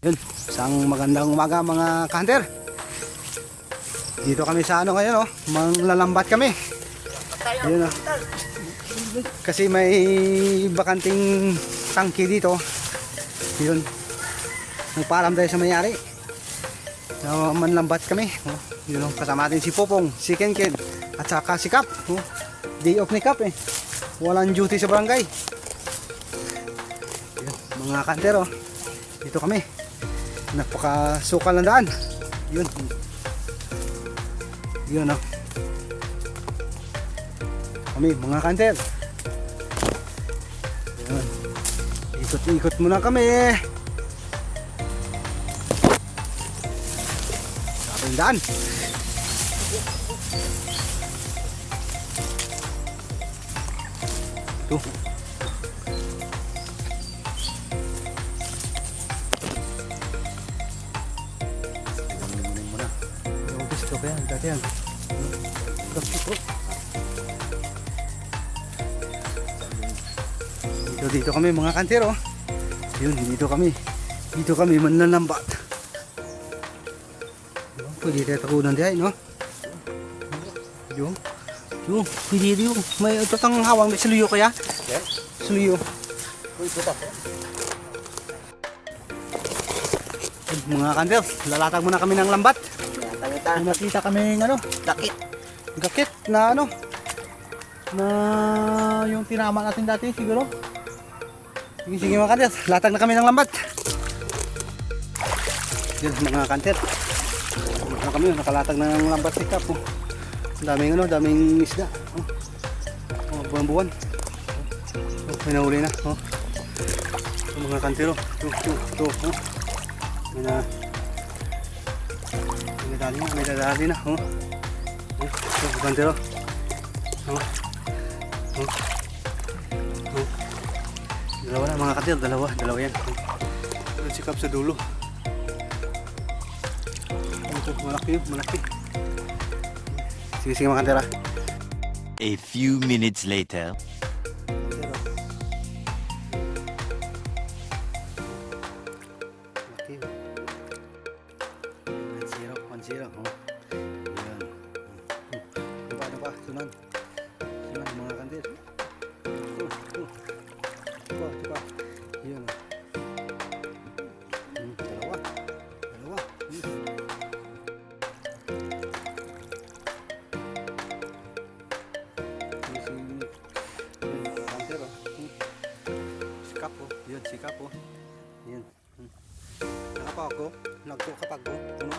Yun, isang magandang umaga mga ka-hunter. Dito kami sa ano ngayon, oh, manglalambat kami. Yun, oh. Kasi may bakanting tangke dito. Yun, nagpaalam tayo sa may-ari. So, manlambat kami. Oh, yun, oh, kasama natin si Popong, si Kenken, at saka si Kap. Oh, day off ni Kap eh. Walang duty sa barangay. Yun, mga ka-hunter, oh. Dito kami. Napakasukal ng daan. Yun. Yun, oh. Kami, mga ka-hunter. Yun. Ikot-ikot muna kami. Sabi yung daan. Ito. Kaya dati yan dito kami mga kantero. Yun, dito kami manlalambat. Pwede tayo takunan diyan, no? Yung pwede yung may tatang hawang may suluyo kaya? Suluyo. Mga kantero, lalatag muna kami ng lambat. Nakita kami ng ano, gakit na ano, na yung tinama natin dati siguro. Sige mga kanter, latag na kami ng lambat. Yun mga kanter, kami nakalatag na ng lambat si Kap. Oh. Daming ano, daming isda. Oh, buwan-buwan. Oh, may nahuli na. Oh. Mga kanter, oh. Ito. Oh. May dadali na, oh. Oh, bantero. Oh. Dalawa na mga katil, dalawa yan. Doon si Kap sa dulo. Ito, malaki. Sige mga katira. A few minutes later. Sira, oh. Yan. Ano pa? Sunan mga kandir. Diba? Yan. Dalawa. Kandir, oh. Sikap, oh. Yan, sikap, oh. Yan. Nakapa ako. Nagkukapag, oh. Ano?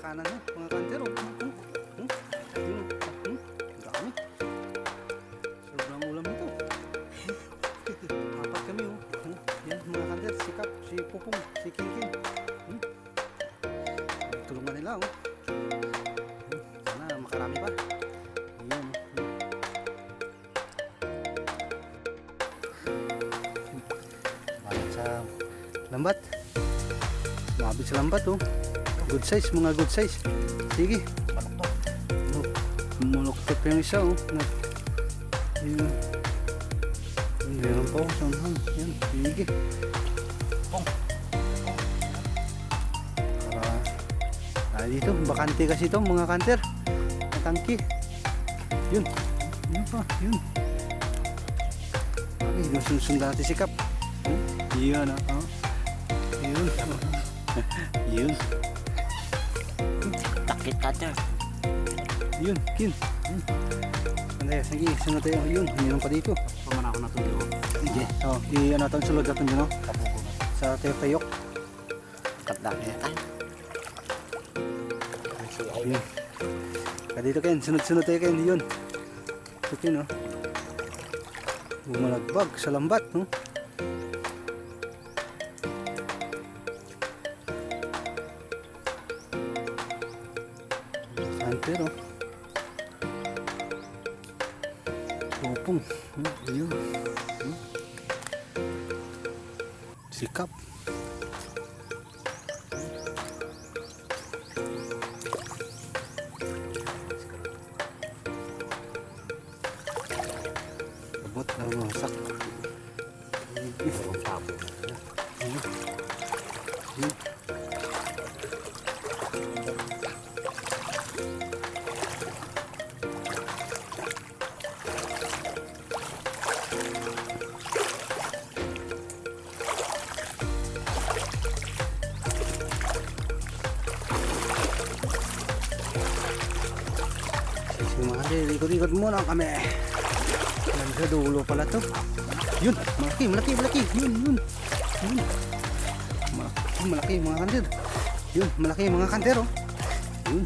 Kanan mo, mga kantero. Dami. Sobrang ulam ito. Apat kami, oh. Yan, mga kantero. Si Kap, si Popong, si Kinkin. Tulungan nila, oh. Sana makarami pa. Yan. Malat sa lambat. Mabit sa lambat, oh. Good size, mga good size. Sige. Muluktot yung isa, oh. Yun. Meron pa ako sa unahan. Yan, sige. Dito, bakante kasi ito mga kanter. Tangki. Yun. Yun pa, yun. Okay, sundan natin si Kap. Yun, yun. Yun. Takit cutter. Yun, kin. Sige, sunod tayo. Yun, mayroon pa dito. Paman ako natulog. Sige, i-ano natin, sulod natin yun, no? Kabuko na. Sa tayo payok. Katdaki na tayo. Yun. Dito Ken, sunod-sunod tayo Ken, yun. So Ken, bumalagbag sa lambat, no? Kanter, Pupong, yun. Sikap. Abot na masak. Isang tapo. Ikot-ikot muna kami. Sa dulo pala to. Yun, malaki. Yun. Malaki mga kanter. Yun, malaki mga kanter, Yun.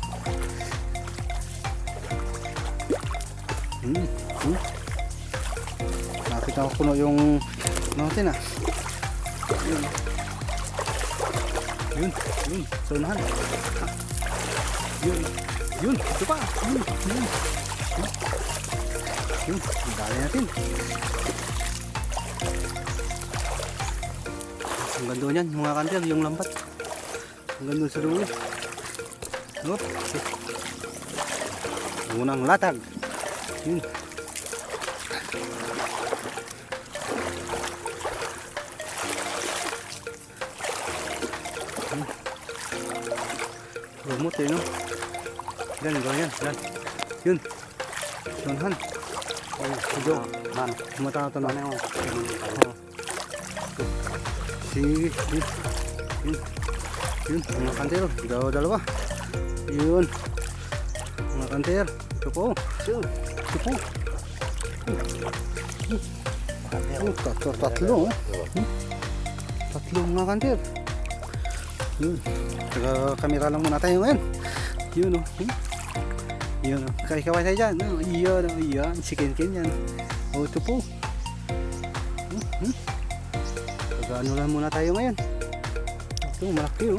Nakita ko puno yung natin, Yun. Sunahan. Yun, ito pa. Yun, dali natin. Ang ganda niyan, mga kanter, yung lambat. Ang ganda sa dulo. Hop. Unang latag. Yun. Lumot no? Dan, yan. Yun. Sunhan. Ay, ito. Man. Mata na Ano ito. Sige. Yun. Mga kanter. Dalawa. Yun. Mga kanter. Ito po. Tatlo. Tatlo mga kanter. Yun. Taga-kamera lang muna tayo ngayon. Yun Yun kaway tayo dyan. Yun. Si Ken yan. Ito po. Taga-ano lang muna tayo ngayon. Ito malaki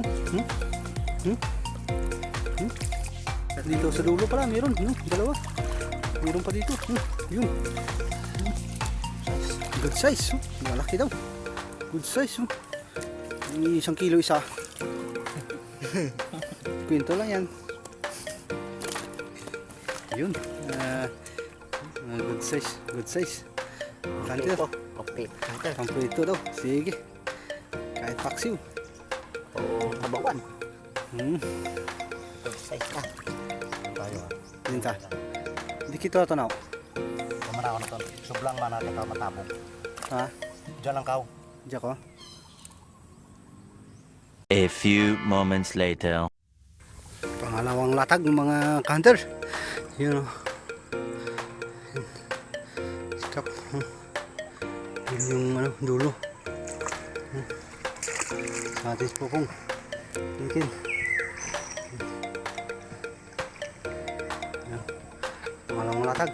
At dito sa dulo pala meron. Dalawa. Meron pa dito. Yun. Good size. Malaki daw. Good size. 1 kilo isa. Pinto lang yan. Yun. Good size. Kanter. Okay. Cutter. Pamprito daw. Sige. Kahit paksiw. Oo, tabawan. Size ka. Tayo. Yun ka. Hindi kita tanaw. Paman ako na to. Sublang man natin ka matabong. Ha? Diyan lang kaw. Diyan ko. A few moments later. Pangalawang latag ng mga counter. Yun Sikap. Yun yung dulo. Sa atis po kong ikin. Pangalawang latag.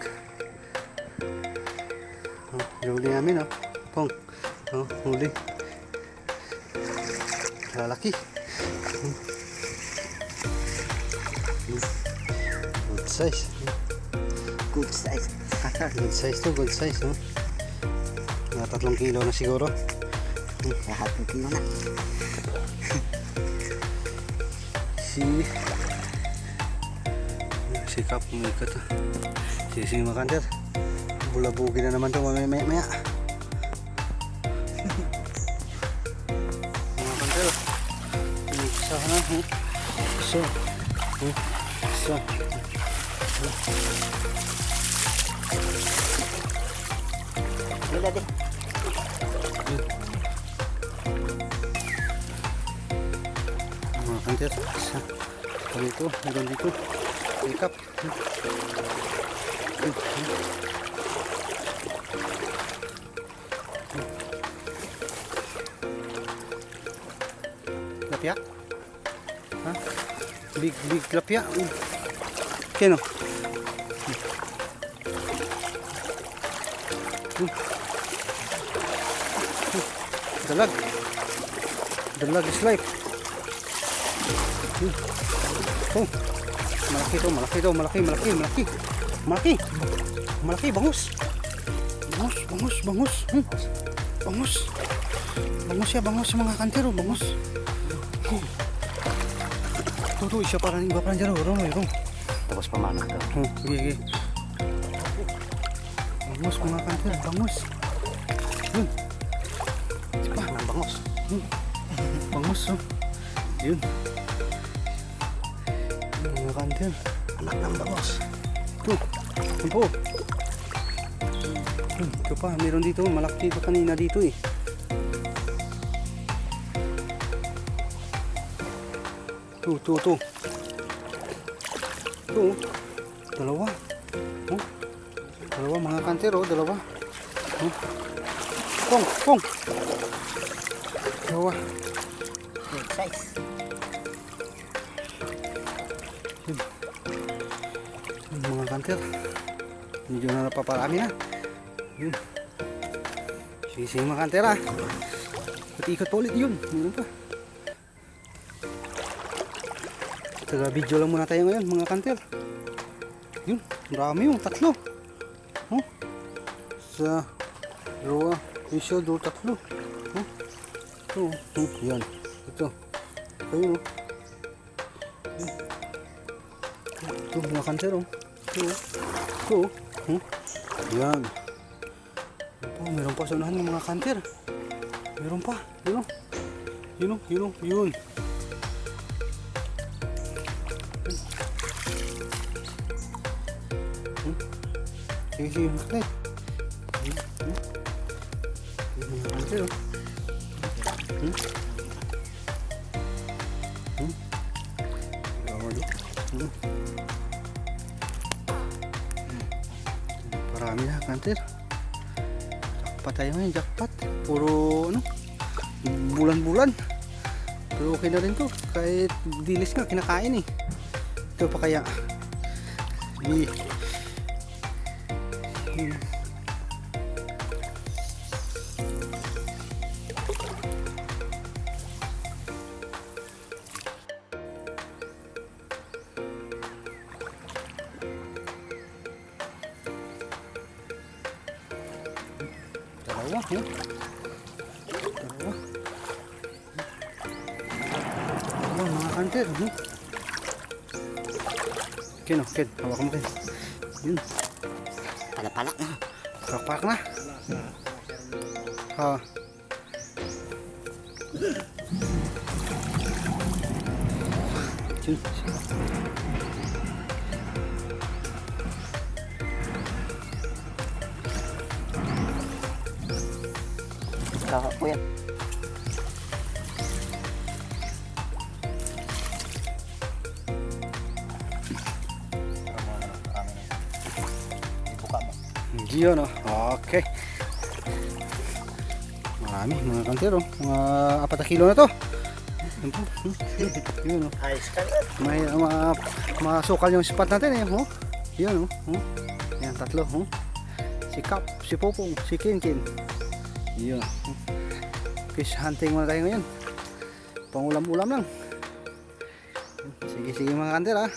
Huli namin Pong. Huli. Lalaki. Good size. Good size. Good size Mga 3 kilo na siguro. Lahat ng kilo na. Sikap umikat. Sige makanter. Bulabugi na naman ito maya. Mga kanter. Isa na. So, Isa. Wala din. Mga kanter. Isa. Dito. Meron dito. Ikap. Lapya? Ha? Big lapya. Keno? Dalag. Dalag is life. Oh. Malaki to, malaki to, malaki. Malaki, bangus. Bangus. Bangus ya, bangus mga kantero, bangus. Tuh, siya parang iba parang dyan, Rong. Tapos pamana ka. Sige. Bangus mga kantero, bangus. Yun. Sipa ng bangus. Bangus, oh. Yun. Mga kantero. Anak ng bangus. Tuh, ito. Ito pa, meron dito. Malaki pa kanina dito eh. Tuh. Tuh, dalawa. Oh. Dalawa mga kantero, dalawa. Oh. Pong. Dalawa. Big size. Mga kanter, medyo na napaparami na. Yun. Sige mga kanter ah. Ikot pa ulit yun. Meron pa. Taga video lang muna tayo ngayon mga kanter. Yun. Marami yung tatlo. Oh. Sa dalawa. Isa, dalawa, tatlo. Oh. Ito. Yan. Ito. Kayo. Ito mga kanter oh. Ito. Yan. Oh, meron pa sa unahan ng mga kanter. Meron pa. Yun. Sige, makakay. Yung mga kanter oh. Parami na kanter. Jackpot tayo ngayon, jackpot. Puro bulan-bulan. Pero okay na rin to. Kahit dilis nga, kinakain eh. Ito pa kaya. Dalawa. Mga kanter. Ken, hawak mo Ken. Yun. Palak-palak na. Palak na. Ha. Yun. Kakak po yan. Ibuka mo. Yun oh. Okay. Marami mga kantero. Mga 4 kilo na to. Yun po. Yun oh. Ayos ka. May masukal yung spot natin eh. Oh. Yun oh. Yan, 3 oh. Si Kap, si Popong, si Kinkin. Yun. Fish hunting muna tayo ngayon. Pangulam-ulam lang. Sige mga kanter ha.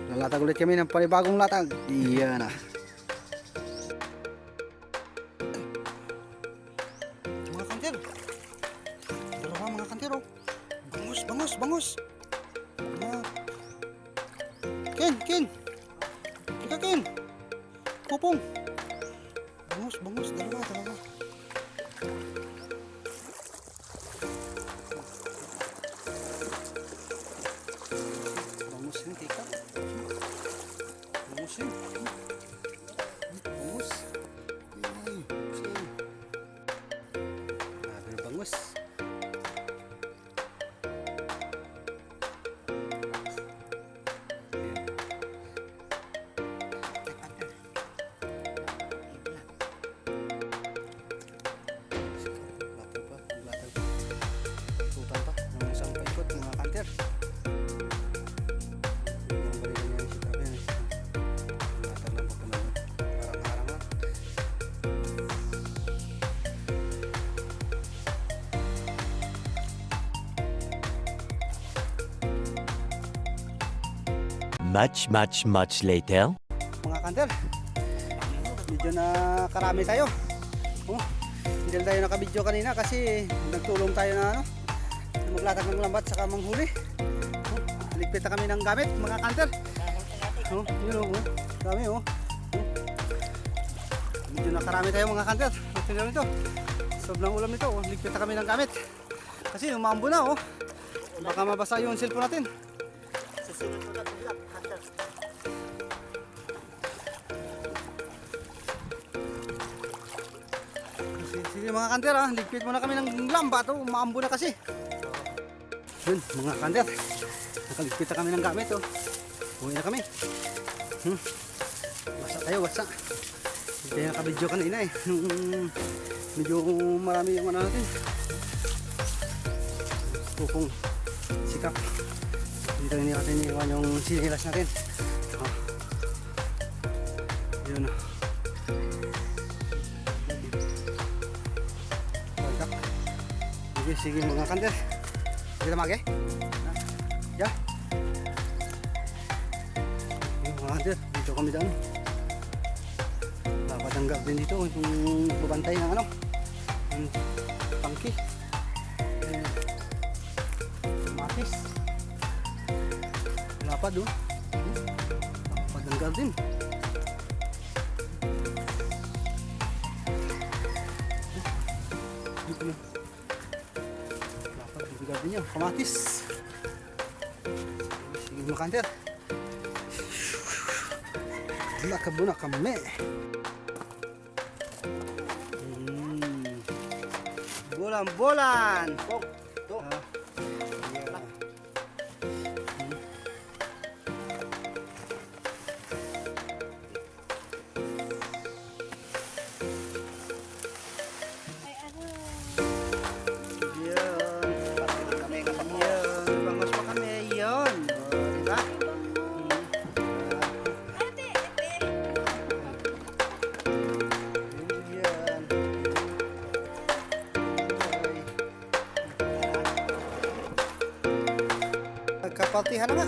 Lalatag ulit kami ng panibagong latag. Iyan na. Mga kanter. Dalawa mga kanter oh. Bangus. Ken. Ika Ken. Popong. Bangus. Dalawa. Bangus na. Ayun. Bangus. Ay, gusto yun. Grabe na bangus. Latag pa, latag. Ikutan pa, ng isang paikot mga kanter. Ang galing niya si Tabi. Latag lang pa naman. Parang-parang lang. Much later. Mga kanter, medyo na karami tayo. Oh, hindi tayo nakabidyo kanina kasi nagtulong tayo na ano, na maglatag ng lambat saka manghuli. Oh, ligpit na kami ng gamit mga kanter. Oh, yun oh, dami oh. Medyo na karami tayo mga kanter. Tingnan nito. Sobrang ulam nito, oh. Ligpit na kami ng gamit. Kasi umambo na oh. Baka mabasa yung cellphone natin. Susunod mo na ito lang, hunter. Sige mga kanter ha, ligpit muna kami ng lambat oh, umaambo na kasi. Yun mga kanter, nakaligpit na kami ng gamit oh. Uwi na kami. Basa tayo, basa. Hindi tayo nakabidyo kanina eh. Medyo marami yung ano natin. Pupong sikap. Dito hindi natin iwan yung sinilas natin. Oh. Yun oh. Sige mga kanter. Kita mage. Ya. Mga kanter, dito kami daan. Dapat tanggap din dito yung babantay ng ano. Yung tangki. Matis. Lapad oh. Dapat tanggap din. Dito na. Gabi niyo, kamatis. Sige mga kanter. Nakabuna kami. Bolan-bolan. To. Bangos pa kami, yun. O, diba? Yan. Nagkapaltihan na nga.